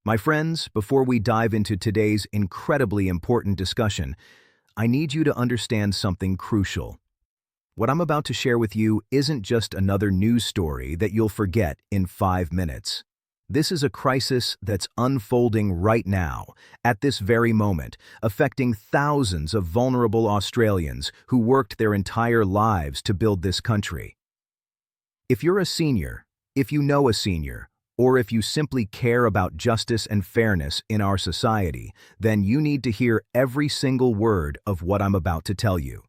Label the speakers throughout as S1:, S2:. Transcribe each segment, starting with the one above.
S1: My friends, before we dive into today's incredibly important discussion, I need you to understand something crucial. What I'm about to share with you isn't just another news story that you'll forget in 5 minutes. This is a crisis that's unfolding right now, at this very moment, affecting thousands of vulnerable Australians who worked their entire lives to build this country. If you're a senior, if you know a senior, or if you simply care about justice and fairness in our society, then you need to hear every single word of what I'm about to tell you.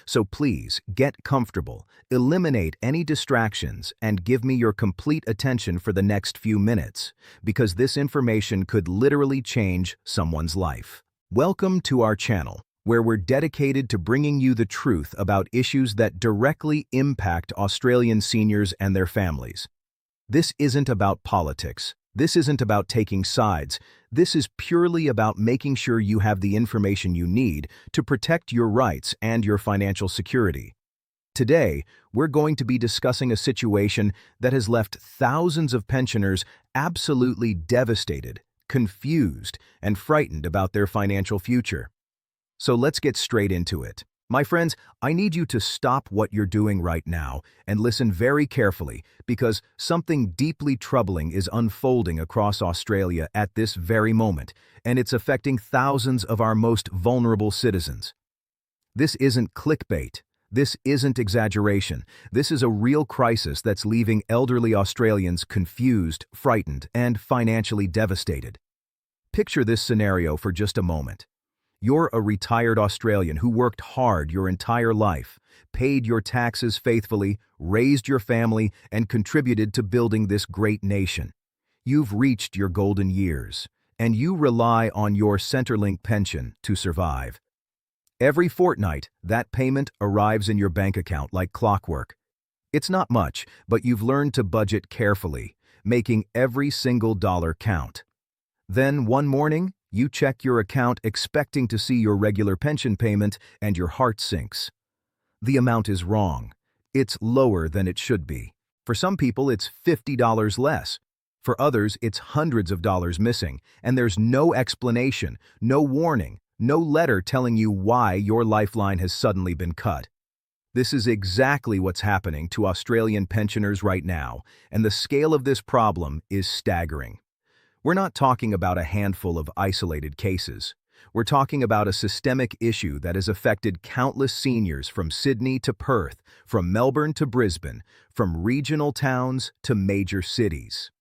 S1: So please, get comfortable, eliminate any distractions, and give me your complete attention for the next few minutes, because this information could literally change someone's life. Welcome to our channel, where we're dedicated to bringing you the truth about issues that directly impact Australian seniors and their families. This isn't about politics. This isn't about taking sides. This is purely about making sure you have the information you need to protect your rights and your financial security. Today, we're going to be discussing a situation that has left thousands of pensioners absolutely devastated, confused, and frightened about their financial future. So let's get straight into it. My friends, I need you to stop what you're doing right now and listen very carefully, because something deeply troubling is unfolding across Australia at this very moment, and it's affecting thousands of our most vulnerable citizens. This isn't clickbait. This isn't exaggeration. This is a real crisis that's leaving elderly Australians confused, frightened, and financially devastated. Picture this scenario for just a moment. You're a retired Australian who worked hard your entire life, paid your taxes faithfully, raised your family, and contributed to building this great nation. You've reached your golden years, and you rely on your Centrelink pension to survive. Every fortnight, that payment arrives in your bank account like clockwork. It's not much, but you've learned to budget carefully, making every single dollar count. Then, one morning, you check your account expecting to see your regular pension payment, and your heart sinks. The amount is wrong. It's lower than it should be. For some people, it's $50 less. For others, it's hundreds of dollars missing, and there's no explanation, no warning, no letter telling you why your lifeline has suddenly been cut. This is exactly what's happening to Australian pensioners right now, and the scale of this problem is staggering. We're not talking about a handful of isolated cases. We're talking about a systemic issue that has affected countless seniors from Sydney to Perth, from Melbourne to Brisbane, from regional towns to major cities.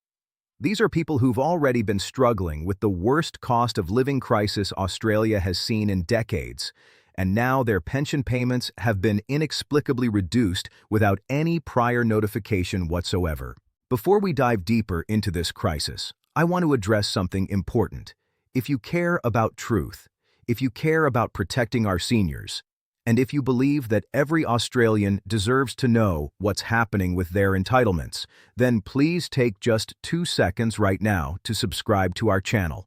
S1: These are people who've already been struggling with the worst cost of living crisis Australia has seen in decades, and now their pension payments have been inexplicably reduced without any prior notification whatsoever. Before we dive deeper into this crisis, I want to address something important. If you care about truth, if you care about protecting our seniors, and if you believe that every Australian deserves to know what's happening with their entitlements, then please take just 2 seconds right now to subscribe to our channel.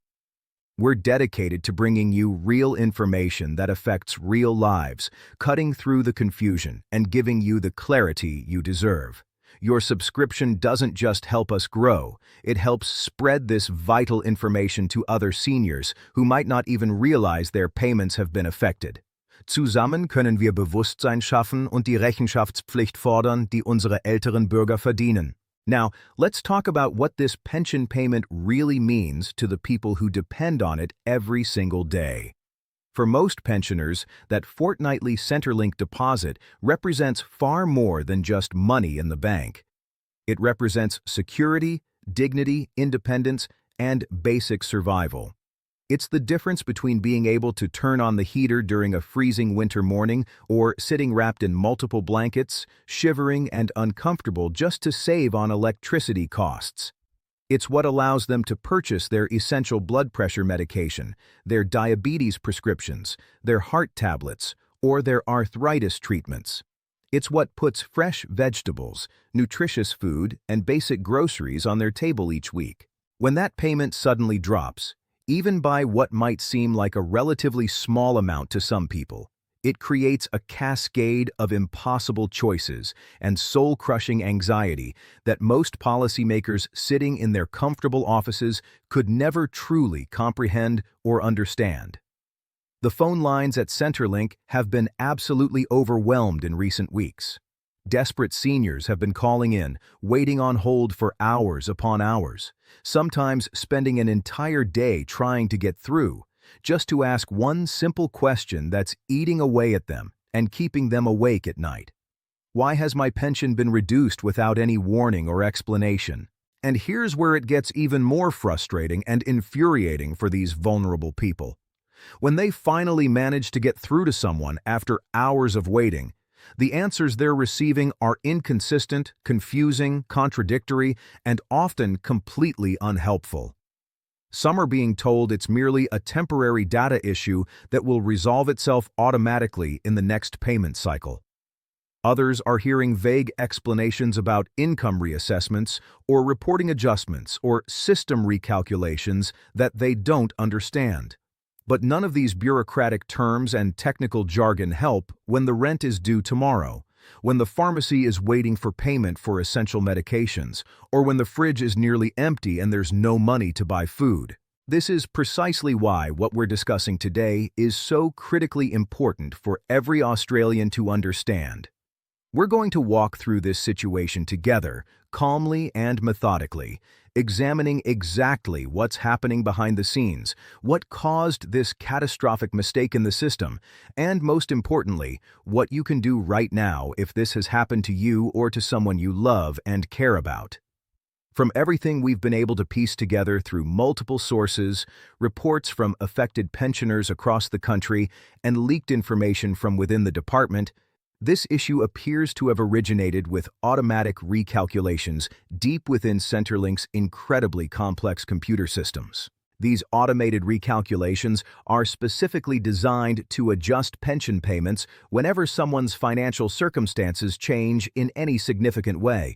S1: We're dedicated to bringing you real information that affects real lives, cutting through the confusion and giving you the clarity you deserve. Your subscription doesn't just help us grow, it helps spread this vital information to other seniors who might not even realize their payments have been affected. Zusammen können wir Bewusstsein schaffen und die Rechenschaftspflicht fordern, die unsere älteren Bürger verdienen. Now, let's talk about what this pension payment really means to the people who depend on it every single day. For most pensioners, that fortnightly Centrelink deposit represents far more than just money in the bank. It represents security, dignity, independence, and basic survival. It's the difference between being able to turn on the heater during a freezing winter morning or sitting wrapped in multiple blankets, shivering and uncomfortable just to save on electricity costs. It's what allows them to purchase their essential blood pressure medication, their diabetes prescriptions, their heart tablets, or their arthritis treatments. It's what puts fresh vegetables, nutritious food, and basic groceries on their table each week. When that payment suddenly drops, even by what might seem like a relatively small amount to some people, It creates a cascade of impossible choices and soul-crushing anxiety that most policymakers sitting in their comfortable offices could never truly comprehend or understand. The phone lines at Centrelink have been absolutely overwhelmed in recent weeks. Desperate seniors have been calling in, waiting on hold for hours upon hours, sometimes spending an entire day trying to get through, just to ask one simple question that's eating away at them and keeping them awake at night. Why has my pension been reduced without any warning or explanation? And here's where it gets even more frustrating and infuriating for these vulnerable people. When they finally manage to get through to someone after hours of waiting, the answers they're receiving are inconsistent, confusing, contradictory, and often completely unhelpful. Some are being told it's merely a temporary data issue that will resolve itself automatically in the next payment cycle. Others are hearing vague explanations about income reassessments or reporting adjustments or system recalculations that they don't understand. But none of these bureaucratic terms and technical jargon help when the rent is due tomorrow, when the pharmacy is waiting for payment for essential medications, or when the fridge is nearly empty and there's no money to buy food. This is precisely why what we're discussing today is so critically important for every Australian to understand. We're going to walk through this situation together, calmly and methodically, examining exactly what's happening behind the scenes, what caused this catastrophic mistake in the system, and most importantly, what you can do right now if this has happened to you or to someone you love and care about. From everything we've been able to piece together through multiple sources, reports from affected pensioners across the country, and leaked information from within the department, this issue appears to have originated with automatic recalculations deep within Centrelink's incredibly complex computer systems. These automated recalculations are specifically designed to adjust pension payments whenever someone's financial circumstances change in any significant way.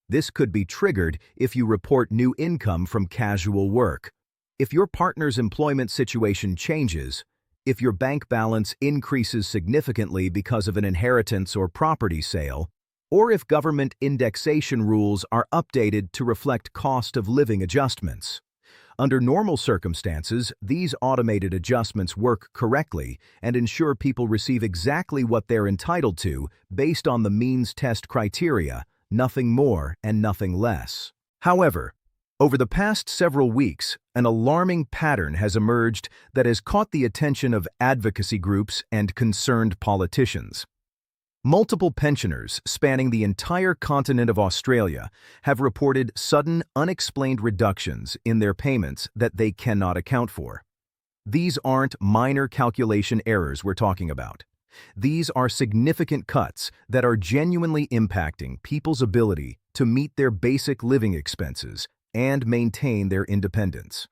S1: This could be triggered if you report new income from casual work, if your partner's employment situation changes, if your bank balance increases significantly because of an inheritance or property sale, or if government indexation rules are updated to reflect cost of living adjustments. Under normal circumstances, these automated adjustments work correctly and ensure people receive exactly what they're entitled to based on the means test criteria, nothing more and nothing less. However, over the past several weeks, an alarming pattern has emerged that has caught the attention of advocacy groups and concerned politicians. Multiple pensioners spanning the entire continent of Australia have reported sudden, unexplained reductions in their payments that they cannot account for. These aren't minor calculation errors we're talking about. These are significant cuts that are genuinely impacting people's ability to meet their basic living expenses and maintain their independence.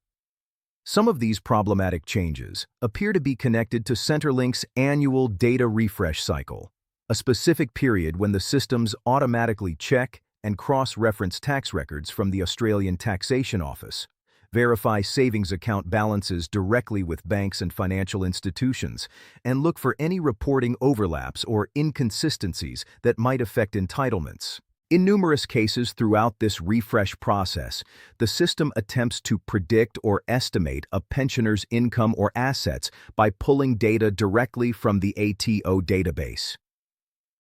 S1: Some of these problematic changes appear to be connected to Centrelink's annual data refresh cycle, a specific period when the systems automatically check and cross-reference tax records from the Australian Taxation Office, verify savings account balances directly with banks and financial institutions, and look for any reporting overlaps or inconsistencies that might affect entitlements. In numerous cases throughout this refresh process, the system attempts to predict or estimate a pensioner's income or assets by pulling data directly from the ATO database.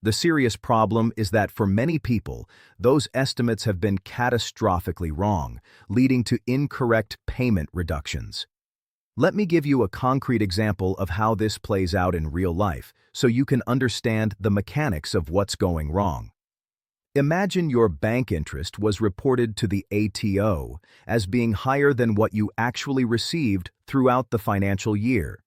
S1: The serious problem is that for many people, those estimates have been catastrophically wrong, leading to incorrect payment reductions. Let me give you a concrete example of how this plays out in real life, so you can understand the mechanics of what's going wrong. Imagine your bank interest was reported to the ATO as being higher than what you actually received throughout the financial year.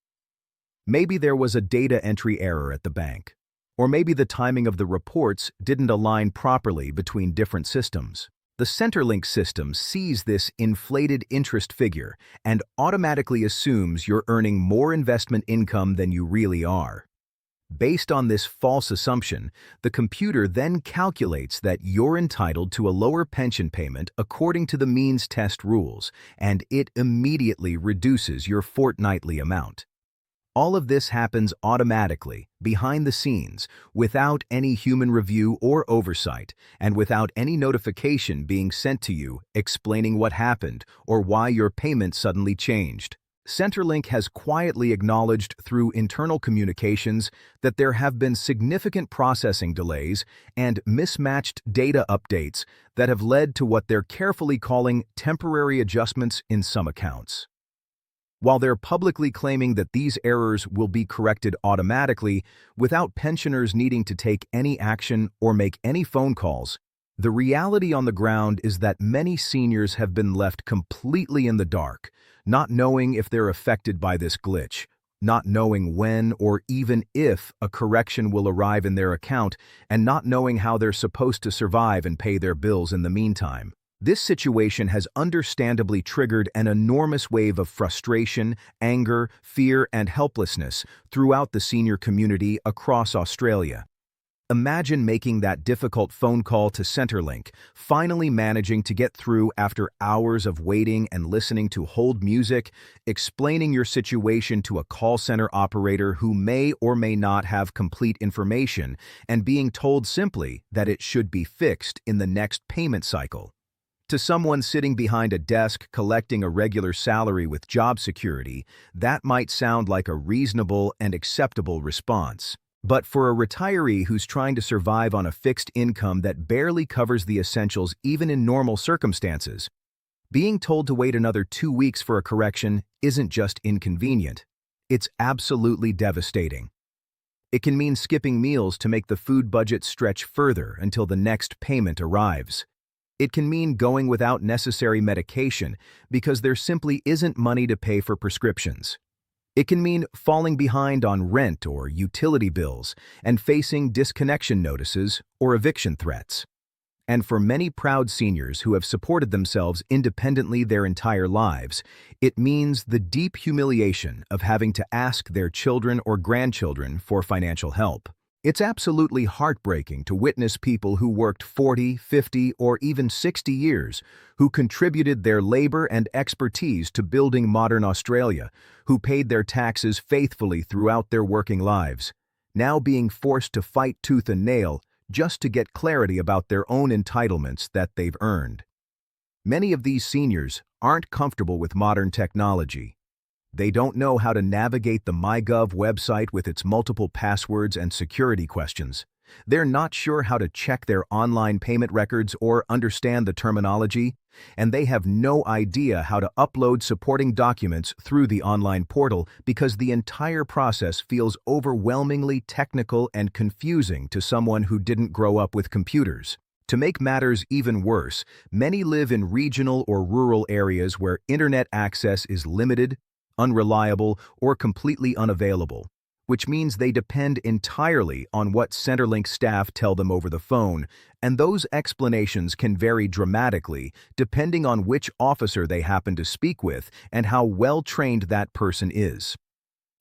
S1: Maybe there was a data entry error at the bank, or maybe the timing of the reports didn't align properly between different systems. The Centrelink system sees this inflated interest figure and automatically assumes you're earning more investment income than you really are. Based on this false assumption, the computer then calculates that you're entitled to a lower pension payment according to the means test rules, and it immediately reduces your fortnightly amount. All of this happens automatically, behind the scenes, without any human review or oversight, and without any notification being sent to you explaining what happened or why your payment suddenly changed. Centrelink has quietly acknowledged through internal communications that there have been significant processing delays and mismatched data updates that have led to what they're carefully calling temporary adjustments in some accounts. While they're publicly claiming that these errors will be corrected automatically without pensioners needing to take any action or make any phone calls, the reality on the ground is that many seniors have been left completely in the dark, not knowing if they're affected by this glitch, not knowing when or even if a correction will arrive in their account, and not knowing how they're supposed to survive and pay their bills in the meantime. This situation has understandably triggered an enormous wave of frustration, anger, fear, and helplessness throughout the senior community across Australia. Imagine making that difficult phone call to Centrelink, finally managing to get through after hours of waiting and listening to hold music, explaining your situation to a call center operator who may or may not have complete information, and being told simply that it should be fixed in the next payment cycle. To someone sitting behind a desk collecting a regular salary with job security, that might sound like a reasonable and acceptable response. But for a retiree who's trying to survive on a fixed income that barely covers the essentials even in normal circumstances, being told to wait another 2 weeks for a correction isn't just inconvenient. It's absolutely devastating. It can mean skipping meals to make the food budget stretch further until the next payment arrives. It can mean going without necessary medication because there simply isn't money to pay for prescriptions. It can mean falling behind on rent or utility bills and facing disconnection notices or eviction threats. And for many proud seniors who have supported themselves independently their entire lives, it means the deep humiliation of having to ask their children or grandchildren for financial help. It's absolutely heartbreaking to witness people who worked 40, 50, or even 60 years, who contributed their labor and expertise to building modern Australia, who paid their taxes faithfully throughout their working lives, now being forced to fight tooth and nail just to get clarity about their own entitlements that they've earned. Many of these seniors aren't comfortable with modern technology. They don't know how to navigate the MyGov website with its multiple passwords and security questions. They're not sure how to check their online payment records or understand the terminology, and they have no idea how to upload supporting documents through the online portal because the entire process feels overwhelmingly technical and confusing to someone who didn't grow up with computers. To make matters even worse, many live in regional or rural areas where internet access is limited, unreliable, or completely unavailable, which means they depend entirely on what Centrelink staff tell them over the phone, and those explanations can vary dramatically depending on which officer they happen to speak with and how well-trained that person is.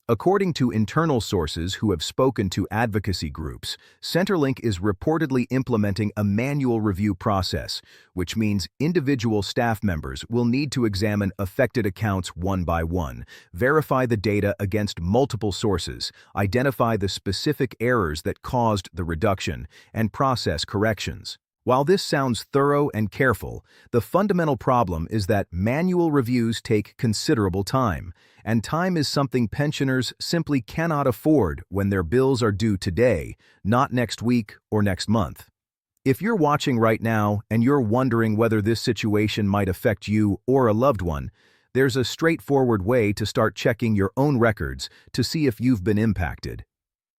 S1: According to internal sources who have spoken to advocacy groups, Centrelink is reportedly implementing a manual review process, which means individual staff members will need to examine affected accounts one by one, verify the data against multiple sources, identify the specific errors that caused the reduction, and process corrections. While this sounds thorough and careful, the fundamental problem is that manual reviews take considerable time, and time is something pensioners simply cannot afford when their bills are due today, not next week or next month. If you're watching right now and you're wondering whether this situation might affect you or a loved one, there's a straightforward way to start checking your own records to see if you've been impacted.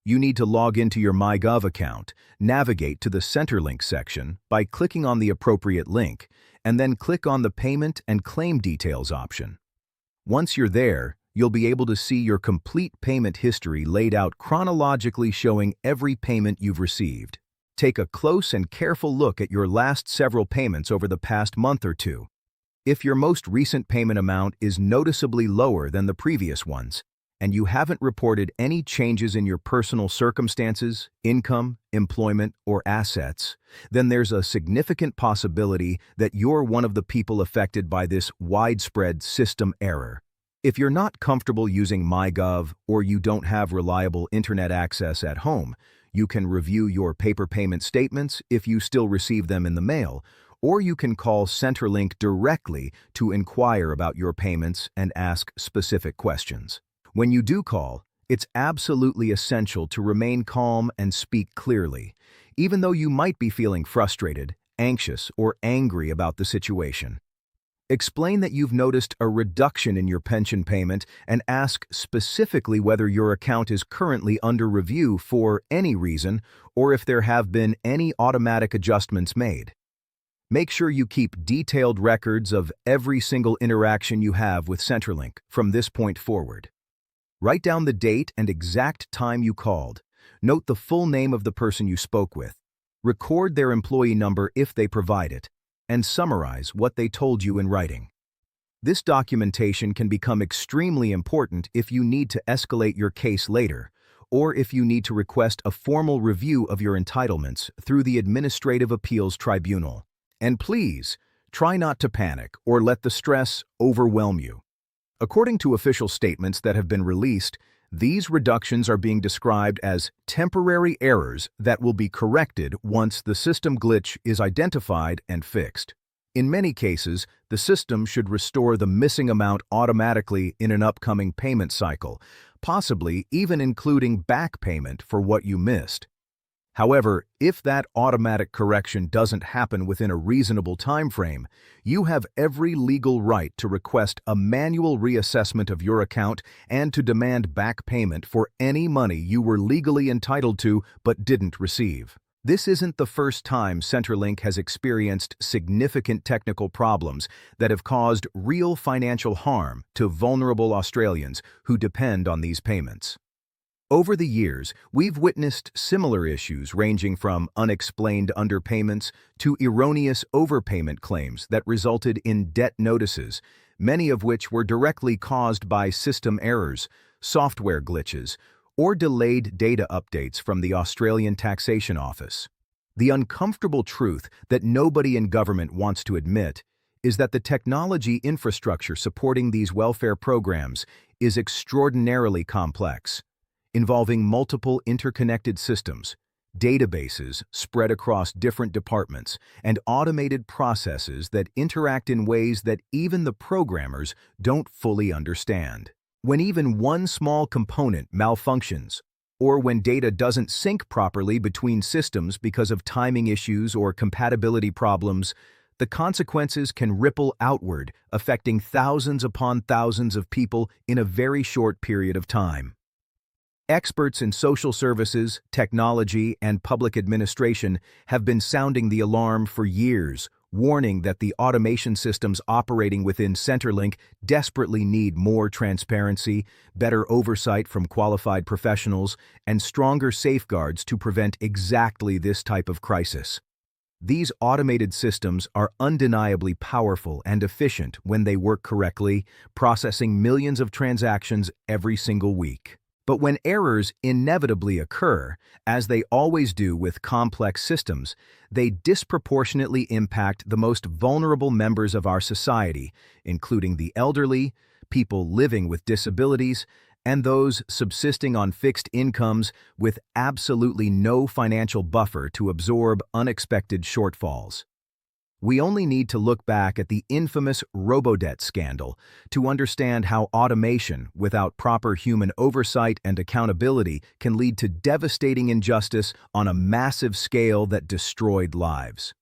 S1: You need to log into your MyGov account, navigate to the Centrelink section by clicking on the appropriate link, and then click on the Payment and Claim Details option. Once you're there, you'll be able to see your complete payment history laid out chronologically showing every payment you've received. Take a close and careful look at your last several payments over the past month or two. If your most recent payment amount is noticeably lower than the previous ones, and you haven't reported any changes in your personal circumstances, income, employment, or assets, then there's a significant possibility that you're one of the people affected by this widespread system error. If you're not comfortable using MyGov or you don't have reliable internet access at home, you can review your paper payment statements if you still receive them in the mail, or you can call Centrelink directly to inquire about your payments and ask specific questions. When you do call, it's absolutely essential to remain calm and speak clearly, even though you might be feeling frustrated, anxious, or angry about the situation. Explain that you've noticed a reduction in your pension payment and ask specifically whether your account is currently under review for any reason or if there have been any automatic adjustments made. Make sure you keep detailed records of every single interaction you have with Centrelink from this point forward. Write down the date and exact time you called. Note the full name of the person you spoke with. Record their employee number if they provide it, and summarize what they told you in writing. This documentation can become extremely important if you need to escalate your case later, or if you need to request a formal review of your entitlements through the Administrative Appeals Tribunal. And please, try not to panic or let the stress overwhelm you. According to official statements that have been released, these reductions are being described as temporary errors that will be corrected once the system glitch is identified and fixed. In many cases, the system should restore the missing amount automatically in an upcoming payment cycle, possibly even including back payment for what you missed. However, if that automatic correction doesn't happen within a reasonable time frame, you have every legal right to request a manual reassessment of your account and to demand back payment for any money you were legally entitled to but didn't receive. This isn't the first time Centrelink has experienced significant technical problems that have caused real financial harm to vulnerable Australians who depend on these payments. Over the years, we've witnessed similar issues ranging from unexplained underpayments to erroneous overpayment claims that resulted in debt notices, many of which were directly caused by system errors, software glitches, or delayed data updates from the Australian Taxation Office. The uncomfortable truth that nobody in government wants to admit is that the technology infrastructure supporting these welfare programs is extraordinarily complex, involving multiple interconnected systems, databases spread across different departments, and automated processes that interact in ways that even the programmers don't fully understand. When even one small component malfunctions, or when data doesn't sync properly between systems because of timing issues or compatibility problems, the consequences can ripple outward, affecting thousands upon thousands of people in a very short period of time. Experts in social services, technology, and public administration have been sounding the alarm for years, warning that the automation systems operating within Centrelink desperately need more transparency, better oversight from qualified professionals, and stronger safeguards to prevent exactly this type of crisis. These automated systems are undeniably powerful and efficient when they work correctly, processing millions of transactions every single week. But when errors inevitably occur, as they always do with complex systems, they disproportionately impact the most vulnerable members of our society, including the elderly, people living with disabilities, and those subsisting on fixed incomes with absolutely no financial buffer to absorb unexpected shortfalls. We only need to look back at the infamous robodebt scandal to understand how automation, without proper human oversight and accountability, can lead to devastating injustice on a massive scale that destroyed lives.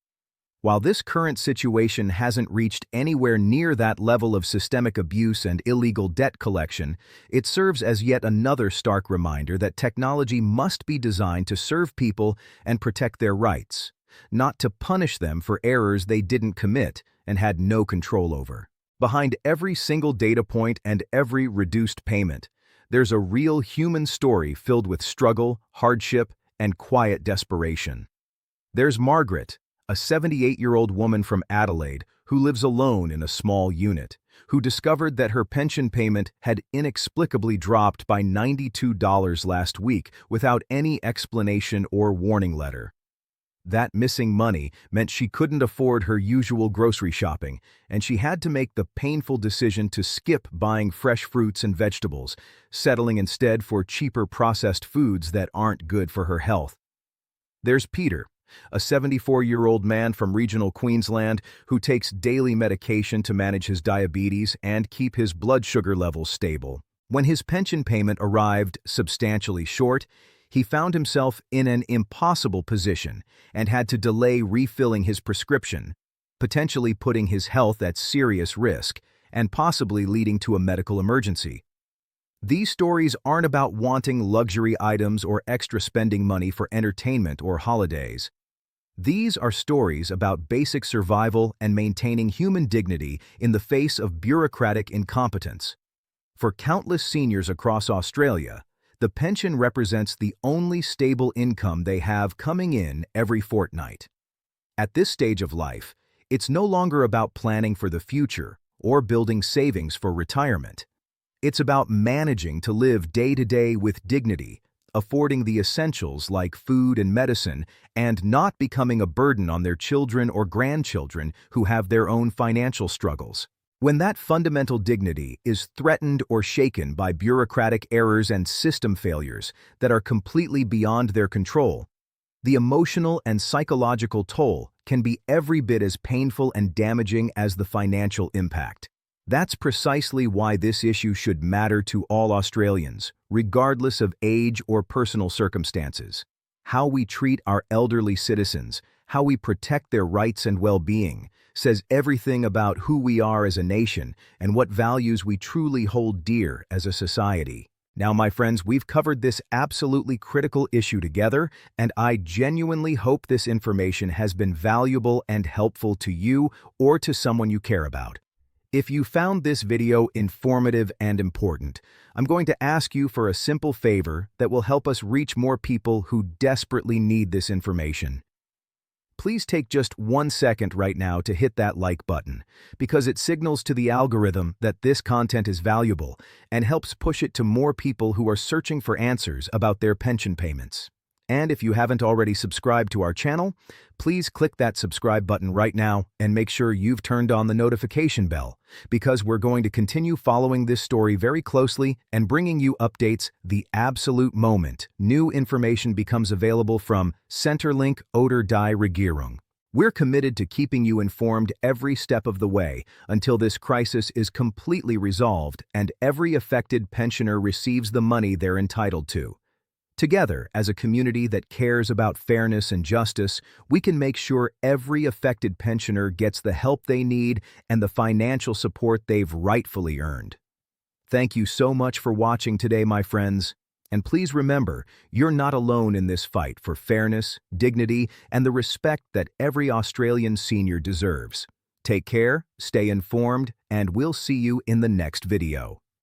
S1: While this current situation hasn't reached anywhere near that level of systemic abuse and illegal debt collection, it serves as yet another stark reminder that technology must be designed to serve people and protect their rights, not to punish them for errors they didn't commit and had no control over. Behind every single data point and every reduced payment, there's a real human story filled with struggle, hardship, and quiet desperation. There's Margaret, a 78-year-old woman from Adelaide who lives alone in a small unit, who discovered that her pension payment had inexplicably dropped by $92 last week without any explanation or warning letter. That missing money meant she couldn't afford her usual grocery shopping, and she had to make the painful decision to skip buying fresh fruits and vegetables, settling instead for cheaper processed foods that aren't good for her health. There's Peter, a 74-year-old man from regional Queensland who takes daily medication to manage his diabetes and keep his blood sugar levels stable. When his pension payment arrived substantially short, he found himself in an impossible position and had to delay refilling his prescription, potentially putting his health at serious risk and possibly leading to a medical emergency. These stories aren't about wanting luxury items or extra spending money for entertainment or holidays. These are stories about basic survival and maintaining human dignity in the face of bureaucratic incompetence. For countless seniors across Australia, the pension represents the only stable income they have coming in every fortnight. At this stage of life, it's no longer about planning for the future or building savings for retirement. It's about managing to live day to day with dignity, affording the essentials like food and medicine, and not becoming a burden on their children or grandchildren who have their own financial struggles. When that fundamental dignity is threatened or shaken by bureaucratic errors and system failures that are completely beyond their control, the emotional and psychological toll can be every bit as painful and damaging as the financial impact. That's precisely why this issue should matter to all Australians, regardless of age or personal circumstances. How we treat our elderly citizens, how we protect their rights and well-being, says everything about who we are as a nation and what values we truly hold dear as a society. Now, my friends, we've covered this absolutely critical issue together, and I genuinely hope this information has been valuable and helpful to you or to someone you care about. If you found this video informative and important, I'm going to ask you for a simple favor that will help us reach more people who desperately need this information. Please take just 1 second right now to hit that like button, because it signals to the algorithm that this content is valuable and helps push it to more people who are searching for answers about their pension payments. And if you haven't already subscribed to our channel, please click that subscribe button right now and make sure you've turned on the notification bell, because we're going to continue following this story very closely and bringing you updates the absolute moment new information becomes available from Centrelink oder die Regierung. We're committed to keeping you informed every step of the way until this crisis is completely resolved and every affected pensioner receives the money they're entitled to. Together, as a community that cares about fairness and justice, we can make sure every affected pensioner gets the help they need and the financial support they've rightfully earned. Thank you so much for watching today, my friends. And please remember, you're not alone in this fight for fairness, dignity, and the respect that every Australian senior deserves. Take care, stay informed, and we'll see you in the next video.